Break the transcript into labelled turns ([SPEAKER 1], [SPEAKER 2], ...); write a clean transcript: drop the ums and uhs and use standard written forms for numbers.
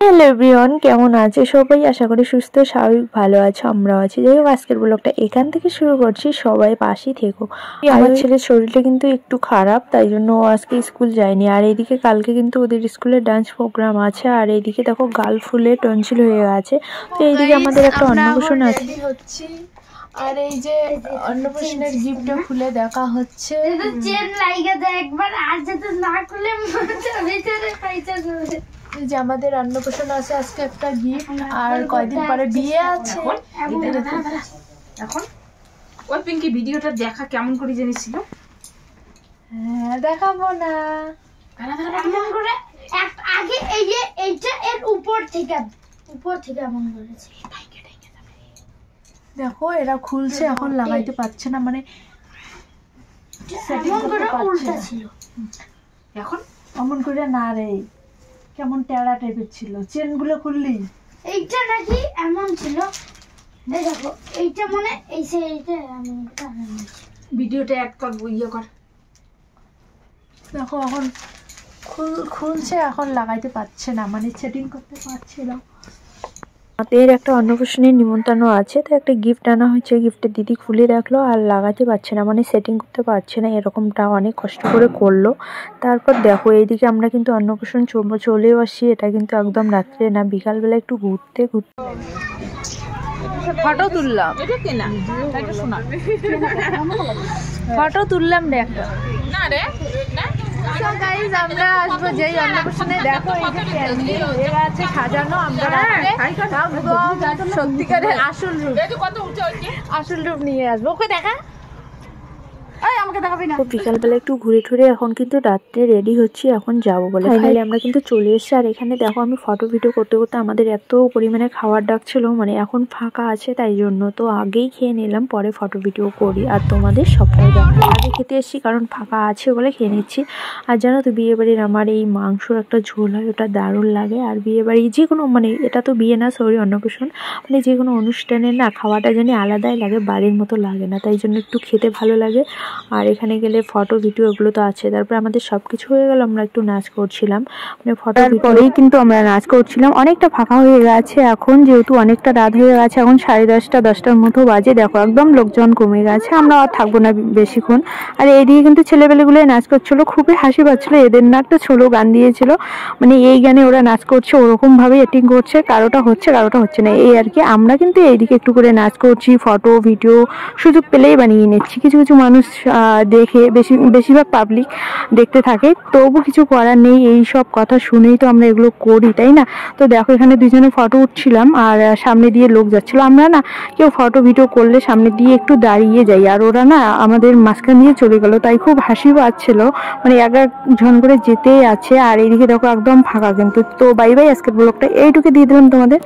[SPEAKER 1] Hello everyone, কেমন আছে সবাই? আশা করি সুস্থ স্বাভাবিক ভালো আছো, আমরাও আছি। যাই হোক, আজকের ব্লগটা এখান থেকে শুরু করছি। সবাই পাশেই থেকো। আমার ছেলের শরীরটা কিন্তু একটু খারাপ, তাই জন্য ও আজকে স্কুল যায়নি। আর এইদিকে কালকে কিন্তু ওদের স্কুলে ডান্স প্রোগ্রাম আছে। আর এইদিকে দেখো গাল ফুলে টনসিল হয়ে গেছে। তো এইদিকে আমাদের একটা অন্নপ্রাশন আছে।
[SPEAKER 2] আর এই যে অন্নপ্রাশনের গিফটটা খুলে দেখা হচ্ছে।
[SPEAKER 3] চেন লাইগা দেয় একবার, আর যেতে না খুলে ভিতরে পয়সা যাবে।
[SPEAKER 2] যে আমাদের অন্নপ্রাশন আছে আজকে একটা গিফট, আর কয়দিন পরে বিয়ে আছে।
[SPEAKER 4] এখন ওই পিঙ্কি ভিডিওটা দেখা কেমন করে জেনেছিল?
[SPEAKER 2] হ্যাঁ, দেখাবো না।
[SPEAKER 3] এমন করে আগে এই যে এইটা এর উপর থেকে এমন করেছে।
[SPEAKER 2] দেখো এরা খুলছে, এখন লাগাইতে পারছে না, মানে
[SPEAKER 3] এমন করে উল্টা ছিল।
[SPEAKER 4] এখন
[SPEAKER 2] অমন করে না রে, কেমন টেরা টাইপের ছিল। চেন গুলো খুললি,
[SPEAKER 3] এইটা নাকি এমন ছিল। এই দেখো এইটা মানে এই এইটা এমন
[SPEAKER 4] ভিডিওটা অ্যাড কর, ইয়ে কর।
[SPEAKER 2] দেখো এখন খুলছে, এখন লাগাইতে পারছে না, মানে সেটিং করতে পারছে না।
[SPEAKER 1] আমাদের একটা অন্নপ্রাশনের নিমন্ত্রণ আছে, তো একটা গিফট আনা হয়েছে। গিফটের দিদি খুলে রাখলো আর লাগাতে পারছে না, মানে সেটিং করতে পারছে না। এরকমটা অনেক কষ্ট করে করলো। তারপর দেখো এইদিকে আমরা কিন্তু অন্নপ্রাশন চলেও আসি। এটা কিন্তু একদম রাত্রে না, বিকালবেলা একটু ঘুরতে
[SPEAKER 2] ফটো তুললাম,
[SPEAKER 4] এটা কেনা, এটা শোনা।
[SPEAKER 2] ফটো তুললাম রে একটা।
[SPEAKER 4] না রে, না।
[SPEAKER 2] তো গাইস, আমরা আসবো যেই অন্নপ্রাশনে। দেখো এই যে প্যান্ডেল হয়ে গেছে সাজানো, আমরা একদম সত্যিকারের আসল রূপ নিয়ে আসবো। ওকে দেখা, আমাকে দেখাবি না।
[SPEAKER 1] তো বিকালবেলা একটু ঘুরে টুরে এখন কিন্তু রাত্রে রেডি হচ্ছি, এখন যাবো বলে। ফাইনালি আমরা কিন্তু চলে এসেছি। আর এখানে দেখো আমি ফটো ভিডিও করতে করতে আমাদের এত পরিমাণে খাওয়ার ডাক ছিল, মানে এখন ফাঁকা আছে তাই জন্য। তো আগেই খেয়ে নিলাম, পরে ফটো ভিডিও করি আর তোমাদের সবটাই দেখো। আগে খেতে এসেছি কারণ ফাঁকা আছে বলে খেয়ে নিচ্ছি। আর জানো তো, বিয়ে বাড়ির আমার এই মাংসর একটা ঝোল হয়, ওটা দারুণ লাগে। আর বিয়ে বাড়ি যে কোনো, মানে এটা তো বিয়ে না, সরি অন্নপ্রাশন, মানে যে কোনো অনুষ্ঠানে না খাওয়াটা জানি আলাদাই লাগে, বাড়ির মতো লাগে না। তাই জন্য একটু খেতে ভালো লাগে। আর এখানে গেলে ফটো ভিডিও এগুলো তো আছে। তারপর আমাদের সবকিছু হয়ে গেল, আমরা একটু নাচ করছিলাম, মানে ফটোর পরেই কিন্তু আমরা নাচ করছিলাম। অনেকটা ফাঁকা হয়ে গেছে এখন, যেহেতু অনেকটা রাত হয়ে গেছে, এখন 10:30 10টার মতো বাজে। দেখো একদম লোকজন কমে গেছে, আমরা আর থাকবো না বেশিক্ষণ। আর এইদিকে কিন্তু ছেলেবেলেগুলো নাচ করছিল, খুবই হাসি পাচ্ছিল। এদের না একটা ছোলো গান দিয়েছিল, মানে এই গানে ওরা নাচ করছে, ওরকম ভাবে এক্টিং করছে, কারোটা হচ্ছে কারোটা হচ্ছে না, এই আর কি। আমরা কিন্তু এইদিকে একটু করে নাচ করছি, ফটো ভিডিও সুযোগ পেলেই বানিয়ে নিচ্ছি। কিছু কিছু মানুষ দেখে, বেশিরভাগ পাবলিক দেখতে থাকে, তবু কিছু করার নেই। এই সব কথা শুনেই তো আমরা এগুলো করি, তাই না? তো দেখো এখানে দুজনে ফটো উঠছিলাম, আর সামনে দিয়ে লোক যাচ্ছিল। আমরা না কেউ ফটো ভিডিও করলে সামনে দিয়ে একটু দাঁড়িয়ে যাই, আর ওরা না আমাদের মাঝখান দিয়ে চলে গেল, তাই খুব হাসি পাচ্ছিল, মানে এক একজন করে যেতেই আছে। আর এইদিকে দেখো একদম ফাঁকা কিন্তু। তো বাই বাই, আজকের ব্লগটা এইটুকু দিয়ে দিলাম তোমাদের।